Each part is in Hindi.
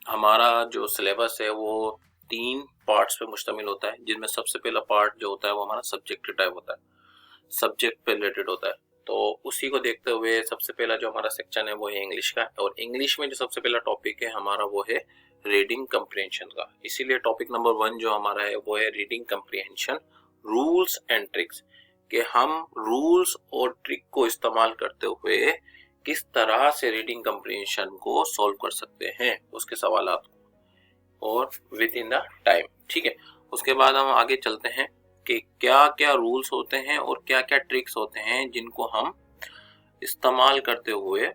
हमारा जो सिलेबस है वो 3 पार्ट्स पे मुश्तमिल होता है, जिनमें सबसे पहला पार्ट जो होता है वो हमारा सब्जेक्टिव टाइप होता है, सब्जेक्ट पे रिलेटेड होता है। तो उसी को देखते हुए सबसे पहला जो हमारा सेक्शन है वो है इंग्लिश का, और इंग्लिश में जो सबसे पहला टॉपिक है हमारा वो है रीडिंग कम्प्रिहेंशन का। इसीलिए टॉपिक नंबर 1 जो हमारा है वो है रीडिंग कम्प्रिहेंशन रूल्स एंड ट्रिक्स, कि हम रूल्स और ट्रिक को इस्तेमाल करते हुए किस तरह से रीडिंग कम्प्रिहेंशन को सॉल्व कर सकते हैं, उसके सवालात को, और विद इन द टाइम। ठीक है, उसके बाद हम आगे चलते हैं कि क्या क्या रूल्स होते हैं और क्या क्या ट्रिक्स होते हैं जिनको हम इस्तेमाल करते हुए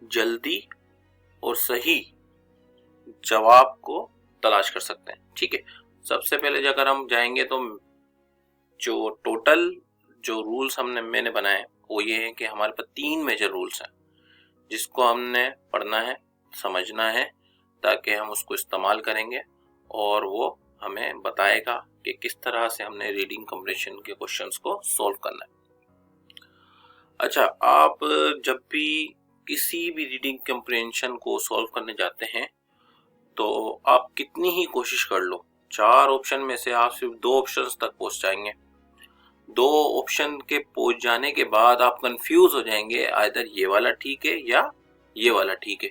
जल्दी और सही जवाब को तलाश कर सकते हैं। ठीक है, सबसे पहले अगर हम जाएंगे तो जो टोटल जो रूल्स मैंने बनाए वो ये है कि हमारे पास 3 मेजर रूल्स हैं जिसको हमने पढ़ना है, समझना है, ताकि हम उसको इस्तेमाल करेंगे और वो हमें बताएगा कि किस तरह से हमने रीडिंग कम्प्रिहेंशन के क्वेश्चंस को सॉल्व करना है। अच्छा, आप जब भी किसी भी रीडिंग कम्प्रिहेंशन को सॉल्व करने जाते हैं तो आप कितनी ही कोशिश कर लो, 4 ऑप्शन में से आप सिर्फ 2 ऑप्शंस तक पहुंच जाएंगे। 2 ऑप्शन के पहुंच जाने के बाद आप कंफ्यूज हो जाएंगे, आइदर ये वाला ठीक है या ये वाला ठीक है।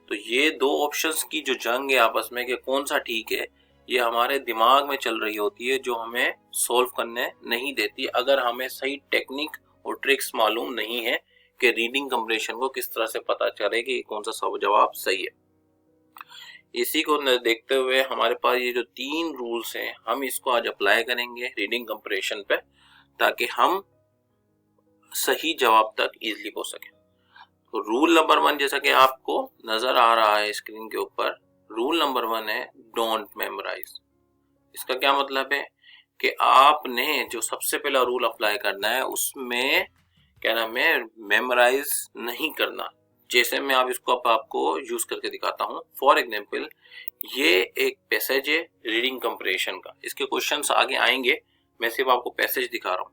तो ये 2 ऑप्शंस की जो जंग है आपस में कि कौन सा ठीक है, ये हमारे दिमाग में चल रही होती है, जो हमें सॉल्व करने नहीं देती अगर हमें सही टेक्निक और ट्रिक्स मालूम नहीं है कि रीडिंग कम्प्रिहेंशन को किस तरह से पता चले कि कौन सा जवाब सही है। इसी को देखते हुए हमारे पास ये जो 3 रूल्स हैं, हम इसको आज अप्लाई करेंगे रीडिंग कम्प्रिहेंशन पे, ताकि हम सही जवाब तक इजीली पहुंच सके। तो रूल नंबर 1 जैसा कि आपको नजर आ रहा है स्क्रीन के ऊपर, रूल नंबर 1 है डोंट मेमोराइज। इसका क्या मतलब है कि आपने जो सबसे पहला रूल अप्लाई करना है उसमें क्या नाम है, मेमोराइज नहीं करना। जैसे मैं आप इसको आपको यूज करके दिखाता हूं। फॉर एग्जांपल, ये एक पैसेज है रीडिंग कम्प्रिहेंशन का, इसके क्वेश्चंस आगे आएंगे, मैं सिर्फ आपको पैसेज दिखा रहा हूँ।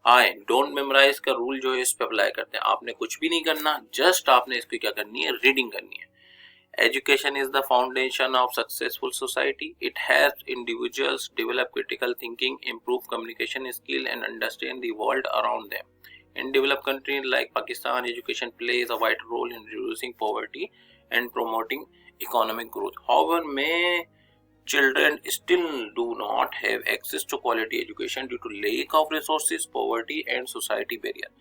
आए डोंट मेमोराइज का रूल जो है इस पे अप्लाई करते हैं। आपने कुछ भी नहीं करना, जस्ट आपने इसकी क्या करनी है, रीडिंग करनी है। Education is the foundation of successful society. It helps individuals develop critical thinking, improve communication skill, and understand the world around them. In developed countries like Pakistan, education plays a vital role in reducing poverty and promoting economic growth. However, many children still do not have access to quality education due to lack of resources, poverty, and society barrier.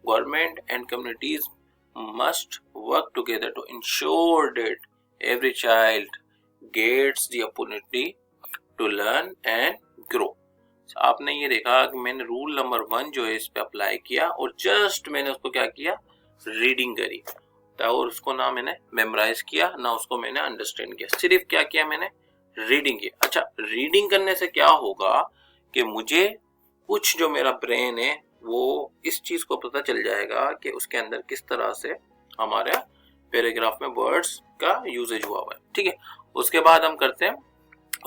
Government and communities must work together to ensure that every child gets the opportunity to learn and grow. आपने ये देखा कि मैंने रूल नंबर 1 जो है इस पे अप्लाई किया और जस्ट मैंने उसको क्या किया, रीडिंग करी, और उसको ना मैंने मेमोराइज किया ना उसको मैंने अंडरस्टैंड किया, सिर्फ क्या किया मैंने, रीडिंग किया। अच्छा, रीडिंग करने से क्या होगा कि मुझे कुछ जो मेरा ब्रेन है वो इस चीज को पता चल जाएगा कि उसके अंदर किस तरह से हमारे पैराग्राफ में वर्ड्स का यूजेज हुआ हुआ है। ठीक है, उसके बाद हम करते हैं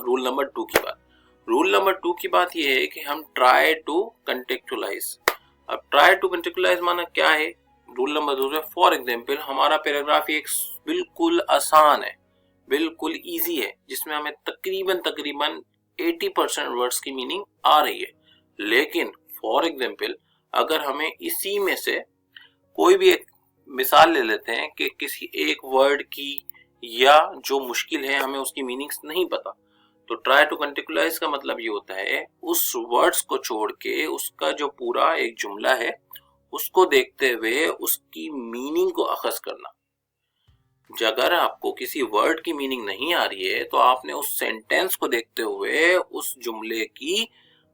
रूल नंबर 2 की बात। रूल नंबर 2 की बात ये है कि हम ट्राई टू कंटेक्चुअलाइज। अब ट्राई टू कंटेक्चुअलाइज माना क्या है, रूल नंबर 2 में फॉर एग्जांपल हमारा पैराग्राफ एक बिल्कुल आसान है, बिल्कुल इजी है, जिसमें हमें तकरीबन 80% वर्ड्स की मीनिंग आ रही है। लेकिन फॉर एग्जांपल अगर हमें इसी में से कोई भी एक मिसाल ले लेते हैं कि किसी एक वर्ड की या जो मुश्किल है हमें उसकी मीनिंग्स नहीं पता, तो ट्राई टू कंटेक्चुअलाइज का मतलब ये होता है उस वर्ड्स को छोड़ के उसका जो पूरा एक जुमला है उसको देखते हुए उसकी मीनिंग को अखज़ करना। अगर आपको किसी वर्ड की मीनिंग नहीं आ रही है तो आपने उस सेंटेंस को देखते हुए उस जुमले की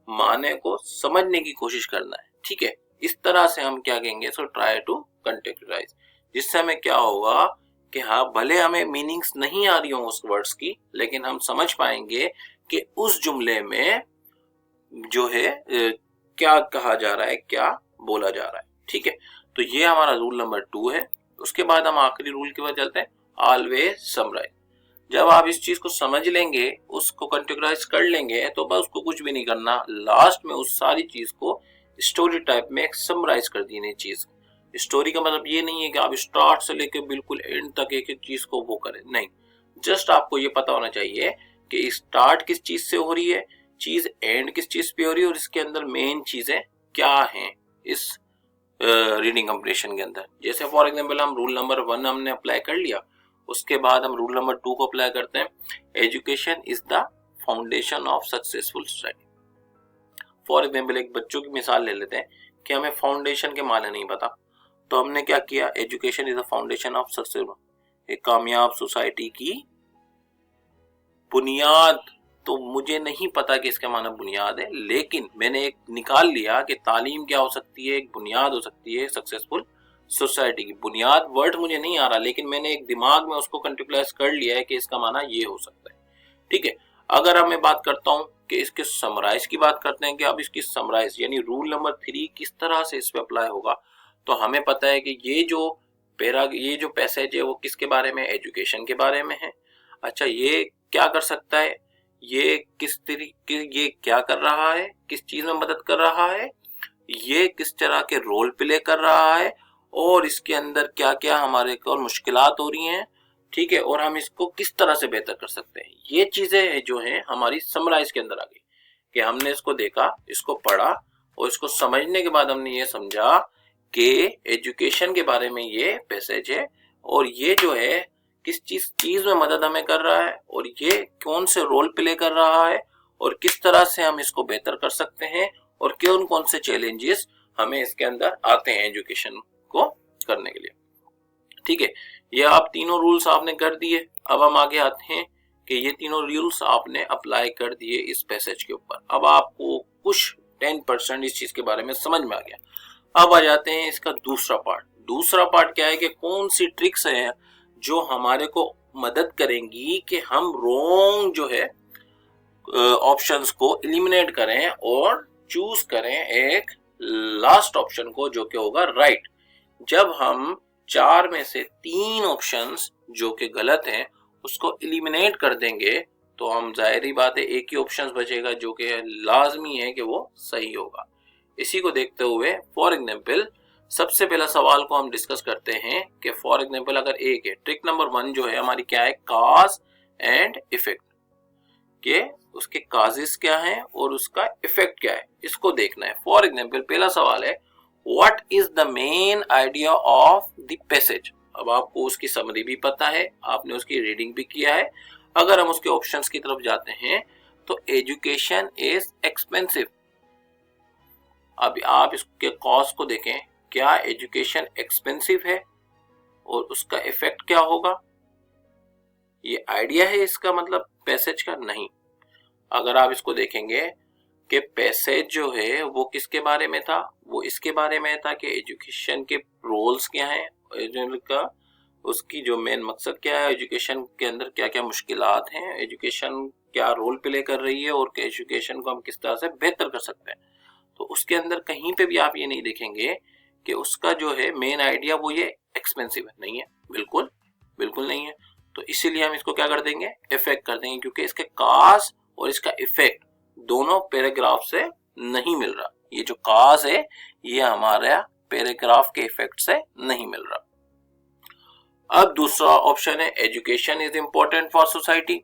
माने को समझने की कोशिश करना है। ठीक है, इस तरह से हम क्या कहेंगे, सो ट्राई टू कंटेक्चुअलाइज, जिससे हमें क्या होगा कि हाँ भले हमें मीनिंग्स नहीं आ रही हो उस वर्ड्स की, लेकिन हम समझ पाएंगे कि उस जुमले में जो है क्या कहा जा रहा है, क्या बोला जा रहा है। ठीक है, तो ये हमारा रूल नंबर 2 है। उसके बाद हम आखिरी रूल की बात चलते हैं, ऑलवेज समराइज। जब आप इस चीज को समझ लेंगे, उसको कंटेक्चुअलाइज कर लेंगे, तो बस उसको कुछ भी नहीं करना, लास्ट में उस सारी चीज को स्टोरी टाइप में समराइज कर देनी चीज, स्टोरी का मतलब ये नहीं है कि आप स्टार्ट से लेके बिल्कुल एंड तक एक एक चीज को वो करें, नहीं, जस्ट आपको ये पता होना चाहिए कि स्टार्ट किस चीज से हो रही है, चीज एंड किस चीज पे हो रही है, और इसके अंदर मेन चीजें क्या हैं इस रीडिंग कंप्रीहेंशन के अंदर। जैसे फॉर एग्जांपल हम रूल नंबर 1 हमने अप्लाई कर लिया, उसके बाद हम रूल नंबर 2 को अप्लाई करते हैं, education is the foundation of successful society. For example एक बच्चों की मिसाल ले लेते हैं कि हमें फाउंडेशन के माने नहीं पता, तो हमने क्या किया, education is the foundation of successful, एक कामयाब सोसाइटी की बुनियाद। तो मुझे नहीं पता कि इसका माना बुनियाद है, लेकिन मैंने एक निकाल लिया कि तालीम क्या हो सकती है, एक बुनियाद हो सकती है सक्सेसफुल सोसाइटी की। बुनियाद वर्ड मुझे नहीं आ रहा, लेकिन मैंने एक दिमाग में उसको कंटेम्पलाइज कर लिया है कि इसका माना ये हो सकता है। ठीक है, अगर अब मैं बात करता हूं कि इसके समराइज की बात करते हैं कि अब इसकी समराइज यानी रूल नंबर 3 किस तरह से इस पे अप्लाई होगा, तो हमें पता है कि ये जो पैसेज है वो किसके बारे में, एजुकेशन के बारे में है। अच्छा, ये क्या कर सकता है, ये किस तरीके, ये क्या कर रहा है, किस चीज में मदद कर रहा है, ये किस तरह के रोल प्ले कर रहा है, और इसके अंदर क्या क्या हमारे को मुश्किलात हो रही हैं, ठीक है, और हम इसको किस तरह से बेहतर कर सकते हैं। ये चीजें जो हैं हमारी समराइज के अंदर आ गई कि हमने इसको देखा, इसको पढ़ा, और इसको समझने के बाद हमने ये समझा कि एजुकेशन के बारे में ये पैसेज है, और ये जो है किस चीज में मदद हमें कर रहा है, और ये कौन से रोल प्ले कर रहा है, और किस तरह से हम इसको बेहतर कर सकते हैं, और कौन कौन से चैलेंजेस हमें इसके अंदर आते हैं एजुकेशन को करने के लिए। ठीक है, ये आप तीनों रूल्स आपने कर दिए। अब हम आगे आते हैं कि ये तीनों रूल्स आपने अप्लाई कर दिए इस पैसेज के ऊपर। अब आपको कुछ 10% इस चीज के बारे में समझ में आ गया। अब आ जाते हैं इसका दूसरा पार्ट। दूसरा पार्ट क्या है कि कौन सी ट्रिक्स हैं जो हमारे को मदद करेंगी कि हम रॉन्ग जो है ऑप्शंस को एलिमिनेट करें और चूज करें एक लास्ट ऑप्शन को जो कि होगा राइट। जब हम 4 में से 3 ऑप्शंस जो कि गलत हैं उसको एलिमिनेट कर देंगे तो हम जाहिर ही बात है एक ही ऑप्शन बचेगा जो कि लाजमी है कि वो सही होगा। इसी को देखते हुए फॉर एग्जांपल सबसे पहला सवाल को हम डिस्कस करते हैं कि फॉर एग्जांपल अगर एक है, ट्रिक नंबर 1 जो है हमारी क्या है, काज एंड इफेक्ट, के उसके काजेस क्या हैं और उसका इफेक्ट क्या है, इसको देखना है। फॉर एग्जांपल पहला सवाल है what is the main idea of the passage. अब आपको उसकी समरी भी पता है, आपने उसकी रीडिंग भी किया है। अगर हम उसके ऑप्शंस की तरफ जाते हैं तो एजुकेशन इज एक्सपेंसिव। अब आप इसके कॉस्ट को देखें, क्या एजुकेशन एक्सपेंसिव है और उसका इफेक्ट क्या होगा, ये आइडिया है इसका मतलब पैसेज का नहीं। अगर आप इसको देखेंगे कि पैसेज जो है वो किसके बारे में था, वो इसके बारे में था कि एजुकेशन के रोल्स क्या हैं, का उसकी जो मेन मकसद क्या है, एजुकेशन के अंदर क्या क्या मुश्किलात हैं, एजुकेशन क्या रोल प्ले कर रही है और एजुकेशन को हम किस तरह से बेहतर कर सकते हैं। तो उसके अंदर कहीं पे भी आप ये नहीं देखेंगे कि उसका जो है मेन आइडिया वो ये एक्सपेंसिव है, नहीं है, बिल्कुल बिल्कुल नहीं है। तो इसीलिए हम इसको क्या कर देंगे, इफेक्ट कर देंगे, क्योंकि इसके काज और इसका इफेक्ट दोनों पैराग्राफ से नहीं मिल रहा। ये जो काज है ये हमारा पैराग्राफ के इफेक्ट से नहीं मिल रहा। अब दूसरा ऑप्शन है education is important for society.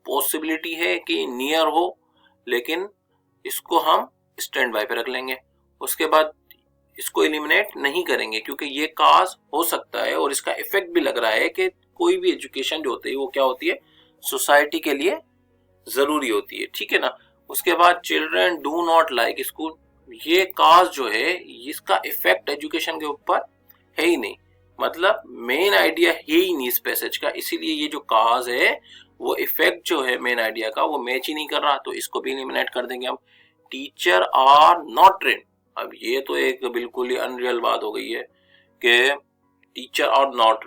Possibility है कि नियर हो, लेकिन इसको हम स्टैंड बाय पे रख लेंगे। उसके बाद इसको एलिमिनेट नहीं करेंगे क्योंकि ये काज हो सकता है और इसका इफेक्ट भी लग रहा है कि कोई भी एजुकेशन जो होती है वो क्या होती है, सोसाइटी के लिए जरूरी होती है, ठीक है ना। उसके बाद children do not like school, ये काज जो है इसका इफेक्ट एजुकेशन के ऊपर है ही नहीं, मतलब मेन आइडिया है ही नहीं इस पैसेज का, इसीलिए ये जो काज है वो इफेक्ट जो है मेन आइडिया का वो मैच ही नहीं कर रहा, तो इसको भी एलिमिनेट कर देंगे हम। टीचर आर नॉट ट्रेन, अब ये तो एक बिल्कुल ही अनरियल बात हो गई है कि टीचर आर नॉट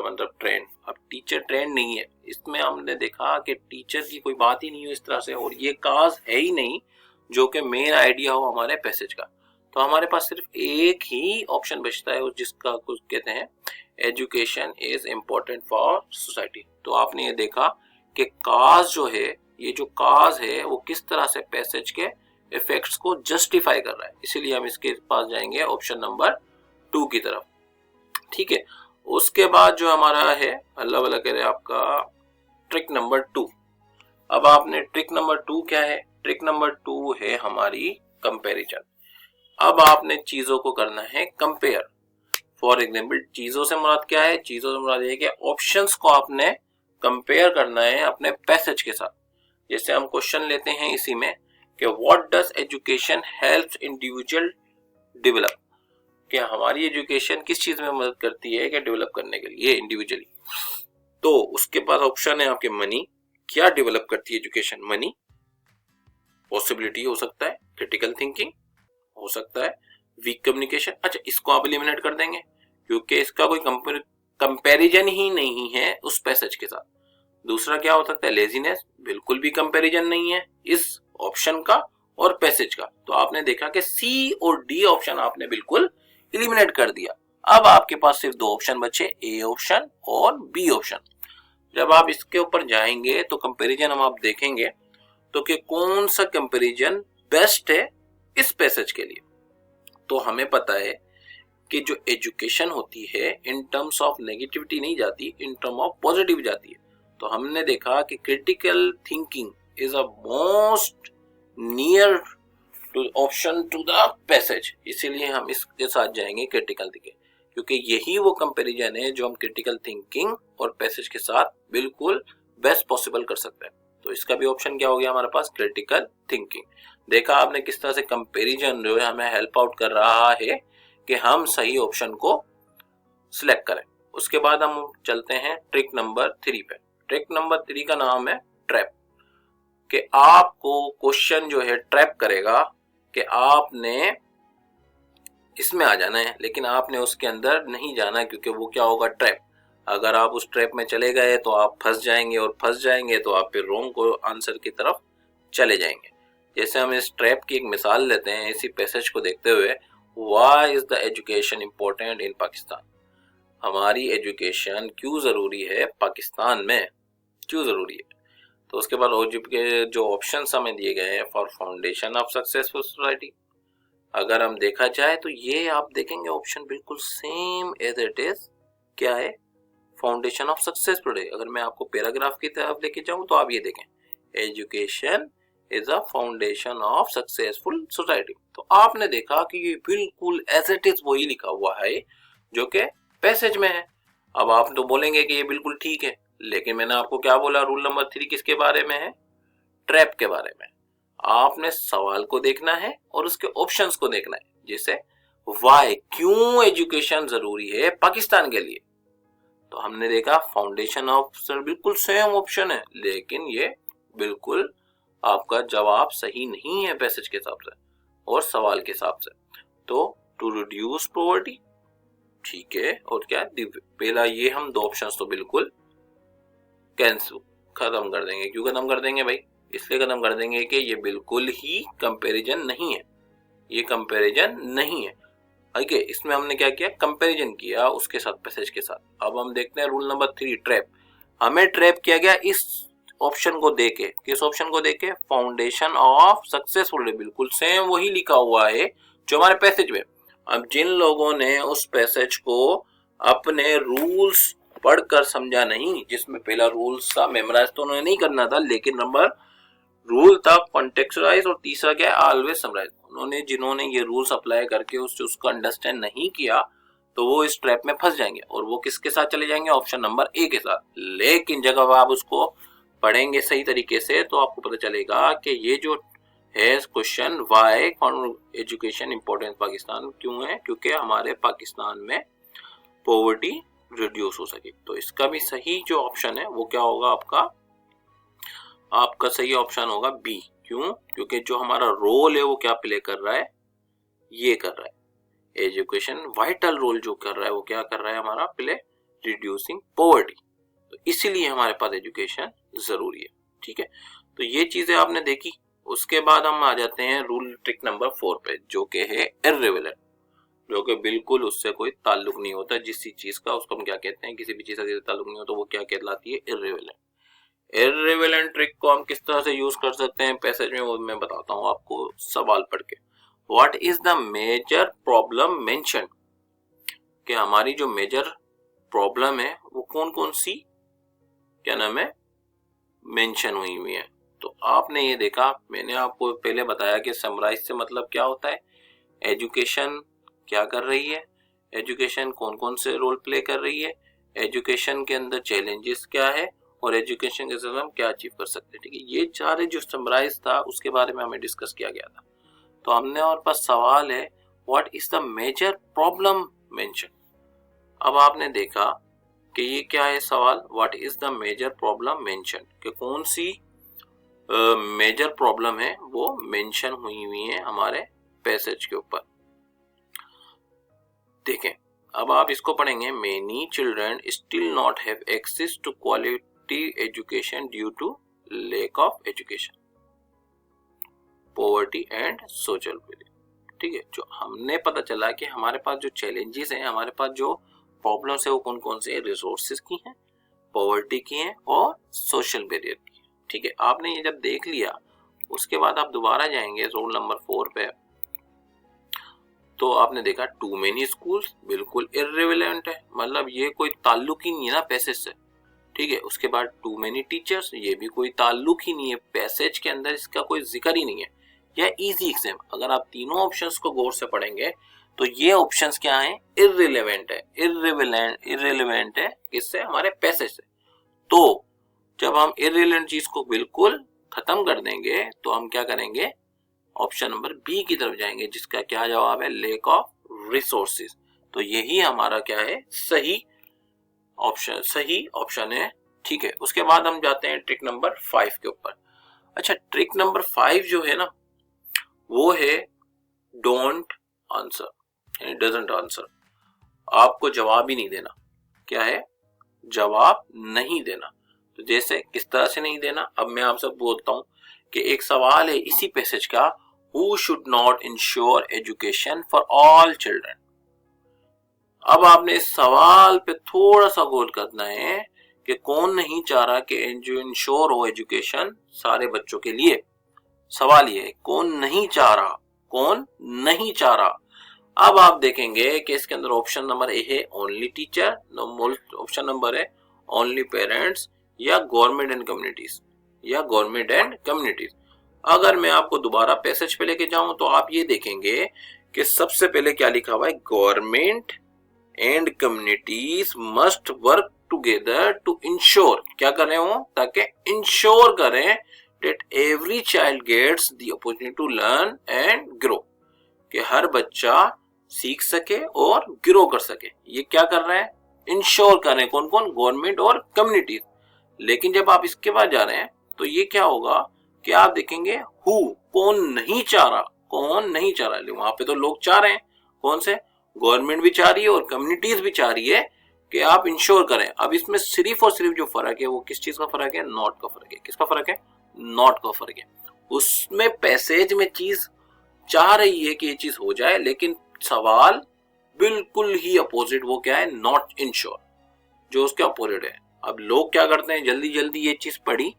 मतलब ट्रेन। अब टीचर ट्रेन नहीं है, इसमें हमने देखा कि टीचर की कोई बात ही नहीं है इस तरह से, और ये काज है ही नहीं जो कि मेन आइडिया हो हमारे पैसेज का। तो हमारे पास सिर्फ एक ही ऑप्शन बचता है जिसका कुछ कहते हैं education is important for society. तो आपने ये देखा कि काज जो है, ये जो काज है वो किस तरह से पैसेज के इफेक्ट्स को जस्टिफाई कर रहा है, इसीलिए हम इसके पास जाएंगे ऑप्शन नंबर 2 की तरफ, ठीक है। उसके बाद जो हमारा है अल्लाह वाला कह रहे आपका ट्रिक नंबर 2। अब आपने ट्रिक नंबर 2 क्या है, ट्रिक नंबर 2 है हमारी कंपैरिजन। अब आपने चीजों को करना है कंपेयर। फॉर एग्जाम्पल चीजों से मुराद क्या है, चीजों से मुराद ये कि ऑप्शंस को आपने कंपेयर करना है अपने पैसेज के साथ। जैसे हम क्वेश्चन लेते हैं इसी में कि what does education helps individual develop, कि हमारी एजुकेशन किस चीज में मदद करती है कि डेवलप करने के लिए इंडिविजुअली। तो उसके पास ऑप्शन है आपके मनी, क्या डेवलप करती है एजुकेशन, मनी, पॉसिबिलिटी हो सकता है, क्रिटिकल थिंकिंग हो सकता है, वीक कम्युनिकेशन। अच्छा इसको आप एलिमिनेट कर देंगे क्योंकि इसका कोई कंपैरिजन ही नहीं है उस पैसेज के साथ। दूसरा क्या हो सकता है, लेजीनेस, बिल्कुल भी कंपैरिजन नहीं है इस ऑप्शन का और पैसेज का। तो आपने देखा कि सी और डी ऑप्शन आपने बिल्कुल एलिमिनेट कर दिया। अब आपके पास सिर्फ 2 ऑप्शन बचे, ए ऑप्शन और बी ऑप्शन। जब आप इसके ऊपर जाएंगे तो कंपैरिजन हम आप देखेंगे तो कि कौन सा कंपैरिजन बेस्ट है इस पैसेज के लिए। तो हमें पता है कि जो एजुकेशन होती है इन टर्म्स ऑफ नेगेटिविटी नहीं जाती, इन टर्म ऑफ पॉजिटिव जाती है। तो हमने देखा कि critical thinking is a most near to option to the passage, इसीलिए हम इसके साथ जाएंगे क्रिटिकल थिंकिंग, क्योंकि यही वो कंपैरिजन है जो हम क्रिटिकल थिंकिंग और पैसेज के साथ बिल्कुल बेस्ट पॉसिबल कर सकते हैं। तो इसका भी ऑप्शन क्या हो गया हमारे पास, क्रिटिकल थिंकिंग। देखा आपने किस तरह से कंपैरिजन जो है हमें हेल्प आउट कर रहा है कि हम सही ऑप्शन को सिलेक्ट करें। उसके बाद हम चलते हैं ट्रिक नंबर 3 पे। ट्रिक नंबर 3 का नाम है ट्रैप, कि आपको क्वेश्चन जो है ट्रैप करेगा कि आपने इसमें आ जाना है, लेकिन आपने उसके अंदर नहीं जाना क्योंकि वो क्या होगा, ट्रैप। अगर आप उस ट्रैप में चले गए तो आप फंस जाएंगे और फंस जाएंगे तो आप फिर रॉन्ग को आंसर की तरफ चले जाएंगे। जैसे हम इस ट्रैप की एक मिसाल लेते हैं इसी पैसेज को देखते हुए, why is the education important in Pakistan, हमारी एजुकेशन क्यों जरूरी है पाकिस्तान में, क्यों जरूरी है। तो उसके बाद ओजीप के जो ऑप्शंस हमें दिए गए हैं for foundation of successful society, अगर हम देखा जाए तो ये आप देखेंगे ऑप्शन बिल्कुल सेम एज इट इज क्या है, फाउंडेशन ऑफ सक्सेसफुल है। अगर मैं आपको पैराग्राफ की तरफ लेके जाऊं तो आप ये देखें, education is a foundation of successful society. तो आपने देखा कि ये बिल्कुल एज इट इज वही लिखा हुआ है जो कि पैसेज में है। अब आप तो बोलेंगे कि ये बिल्कुल ठीक है, लेकिन मैंने आपको क्या बोला, रूल नंबर 3 किसके बारे में है, ट्रैप के बारे में। आपने सवाल को देखना है और उसके ऑप्शंस को देखना है, जैसे वाई, क्यों एजुकेशन जरूरी है पाकिस्तान के लिए। तो हमने देखा फाउंडेशन ऑफ बिल्कुल सेम ऑप्शन है, लेकिन ये बिल्कुल आपका जवाब सही नहीं है पैसेज के हिसाब से और सवाल के हिसाब से। तो टू रिड्यूस पॉवर्टी, ठीक है, और क्या पहला ये हम 2 ऑप्शंस तो बिल्कुल कैंसिल खत्म कर देंगे। क्यों खत्म कर देंगे भाई, इसलिए खत्म कर देंगे कि ये बिल्कुल ही कंपैरिजन नहीं है, ये कंपैरिजन नहीं है। ओके, इसमें हमने क्या किया, कंपैरिजन किया उसके साथ, पैसेज के साथ। अब हम देखते हैं रूल नंबर 3 ट्रैप। हमें ट्रैप किया गया इस ऑप्शन को देके, किस ऑप्शन को देके, फाउंडेशन ऑफ सक्सेसफुल, बिल्कुल सेम वही लिखा हुआ है जो हमारे पैसेज में। अब जिन लोगों ने उस पैसेज को अपने रूल्स पढ़कर समझा नहीं, जिसमें पहला रूल्स था मेमोराइज तो उन्होंने नहीं करना था, लेकिन नंबर रूल था कॉन्टेक्चुअलाइज और तीसरा क्या है, ऑलवेज समराइज। उन्होंने जिन्होंने ये रूल्स अप्लाई करके उसको अंडरस्टैंड नहीं किया तो वो इस ट्रैप में फंस जाएंगे और वो किसके साथ चले जाएंगे, ऑप्शन नंबर ए के साथ। लेकिन जब आप उसको पढ़ेंगे सही तरीके से तो आपको पता चलेगा कि ये जो है question, why education important Pakistan क्यों है, क्योंकि हमारे पाकिस्तान में पॉवर्टी रिड्यूस हो सके। तो इसका भी सही जो ऑप्शन है वो क्या होगा, आपका सही ऑप्शन होगा बी। क्यों, क्योंकि जो हमारा रोल है वो क्या प्ले कर रहा है, ये कर रहा है, एजुकेशन वाइटल रोल जो कर रहा है वो क्या कर रहा है हमारा, प्ले रिड्यूसिंग पॉवर्टी। तो इसीलिए हमारे पास एजुकेशन जरूरी है, ठीक है। तो ये चीजें आपने देखी। उसके बाद हम आ जाते हैं रूल ट्रिक नंबर 4 पे, जो कि है इर्रेलेवेंट, जो कि बिल्कुल उससे कोई ताल्लुक नहीं होता। जिस चीज का उसको हम क्या कहते हैं, किसी भी चीज का ताल्लुक नहीं होता, वो क्या कहलाती है, इर्रेलेवेंट। इर्रेलेवेंट ट्रिक को हम किस तरह से यूज कर सकते हैं पैसेज में, वो मैं बताता हूँ आपको सवाल पढ़ के। What is the major problem mention, कि हमारी जो मेजर प्रॉब्लम है वो कौन कौन सी क्या नाम है मेंशन हुई है। तो आपने ये देखा, मैंने आपको पहले बताया कि समराइज से मतलब क्या होता है, एजुकेशन क्या कर रही है, एजुकेशन कौन कौन से रोल प्ले कर रही है, एजुकेशन के अंदर चैलेंजेस क्या है और एजुकेशन के साथ हम क्या अचीव कर सकते हैं। ठीक है, ये सारे जो समराइज था उसके बारे में हमें डिस्कस किया गया था। तो हमने हमारे पास सवाल है what is the major problem mention. अब आपने देखा कि ये क्या है सवाल, what is the major problem mention, कि कौन सी मेजर प्रॉब्लम है वो मेंशन हुई है हमारे पैसेज के ऊपर। देखें, अब आप इसको पढ़ेंगे, many children still not have access to quality education due to lack of education, poverty and social welfare. ठीक है, जो हमने पता चला कि हमारे पास जो चैलेंजेस हैं, हमारे पास जो प्रॉब्लम्स है वो कौन कौन से, रिसोर्सेज की हैं, पॉवर्टी की हैं और सोशल बैरियर की है। ठीक है, आपने ये जब देख लिया उसके बाद आप दोबारा जाएंगे रोल नंबर 4 पे, तो आपने देखा टू मेनी स्कूल्स बिल्कुल इर्रेलेवेंट है, मतलब ये कोई ताल्लुक ही नहीं है ना पैसेज से। ठीक है, उसके बाद टू मेनी टीचर्स, ये भी कोई ताल्लुक ही नहीं है पैसेज के अंदर, इसका कोई जिक्र ही नहीं है। यह इजी एग्जाम, अगर आप तीनों ऑप्शंस को गौर से पढ़ेंगे तो ये ऑप्शंस क्या हैं, इर्रेलेवेंट है, इर्रेलेवेंट है किससे, हमारे पैसेज से। तो जब हम इर्रेलेवेंट चीज को बिल्कुल खत्म कर देंगे तो हम क्या करेंगे, ऑप्शन नंबर बी की तरफ जाएंगे, जिसका क्या जवाब है, लैक ऑफ रिसोर्सेज। तो यही हमारा क्या है, सही ऑप्शन है। ठीक है, उसके बाद हम जाते हैं ट्रिक नंबर 5 के ऊपर। अच्छा, ट्रिक नंबर 5 जो है ना वो है डोंट आंसर, यानी डजंट आंसर, आपको जवाब ही नहीं देना। क्या है, जवाब नहीं देना। तो जैसे किस तरह से नहीं देना, अब मैं आपसे बोलता हूं कि एक सवाल है इसी पैसेज का, who should not ensure education for all children. अब आपने इस सवाल पे थोड़ा सा गौर करना है कि कौन नहीं चाह रहा कि जो इंश्योर हो एजुकेशन सारे बच्चों के लिए। सवाल ये है कौन नहीं चाह रहा, कौन नहीं चाह रहा। अब आप देखेंगे कि इसके अंदर ऑप्शन नंबर ए है ओनली टीचर, ऑप्शन नंबर है ओनली पेरेंट्स, या गवर्नमेंट एंड कम्युनिटीज, या गवर्नमेंट एंड कम्युनिटीज। अगर मैं आपको दोबारा पैसेज पे लेके जाऊं तो आप ये देखेंगे कि सबसे पहले क्या लिखा हुआ है, government and communities must work together to ensure, क्या कर रहे हो, ताकि इंश्योर करें that every child gets the opportunity to learn and grow, कि हर बच्चा सीख सके और ग्रो कर सके। ये क्या कर रहे हैं, इंश्योर कर रहे हैं, कौन कौन, गवर्नमेंट और कम्युनिटी। लेकिन जब आप इसके बाद जा रहे हैं तो ये क्या होगा कि आप देखेंगे हु, कौन नहीं चाह रहा, कौन नहीं चाह रहा। वहां पे तो लोग चाह रहे हैं, कौन से, गवर्नमेंट भी चाह रही है और कम्युनिटीज भी चाह रही है कि आप इंश्योर करें। अब इसमें सिर्फ और सिर्फ जो फर्क है वो किस चीज का फर्क है, नॉट का फर्क है। किसका फर्क है, नॉट का फर्क है। उसमें पैसेज में चीज चाह रही है कि ये चीज हो जाए, लेकिन सवाल बिल्कुल ही अपोजिट, वो क्या है, नॉट इंश्योर, जो उसके अपोजिट है। अब लोग क्या करते हैं, जल्दी जल्दी ये चीज पढ़ी,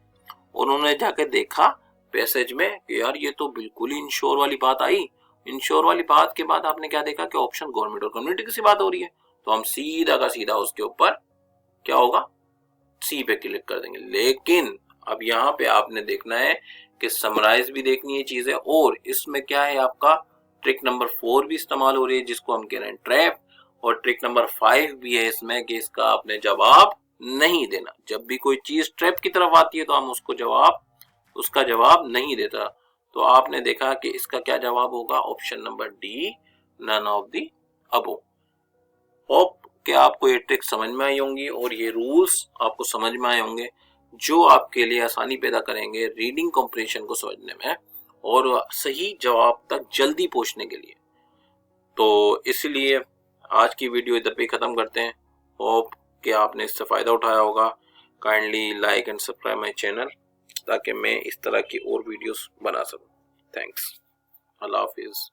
उन्होंने जाके देखा पैसेज में कि यार ये तो बिल्कुल ही इंश्योर वाली बात आई। इंश्योर वाली बात के बाद आपने क्या देखा कि ऑप्शन गवर्नमेंट और कम्युनिटी की सी बात हो रही है, तो हम सीधा का सीधा उसके ऊपर क्या होगा, सी पे क्लिक कर देंगे। लेकिन अब यहाँ पे आपने देखना है कि समराइज भी देखनी है चीजें, और इसमें क्या है आपका ट्रिक नंबर 4 भी इस्तेमाल हो रही है, जिसको हम कह रहे हैं ट्रैप, और ट्रिक नंबर 5 भी है इसमें कि इसका आपने जवाब नहीं देना। जब भी कोई चीज ट्रैप की तरफ आती है तो हम उसका जवाब नहीं देता। तो आपने देखा कि इसका क्या जवाब होगा, option number D, none of the above. Hope कि आपको ये ट्रिक समझ में आई होंगी और ये रूल्स आपको समझ में आए होंगे, जो आपके लिए आसानी पैदा करेंगे रीडिंग कॉम्प्रिहेंशन को समझने में और सही जवाब तक जल्दी पहुंचने के लिए। तो इसलिए आज की वीडियो इधर पे खत्म करते हैं। होप कि आपने इससे फायदा उठाया होगा। Kindly like and subscribe my channel ताकि मैं इस तरह की और वीडियोस बना सकूं। थैंक्स, अल्लाह हाफिज।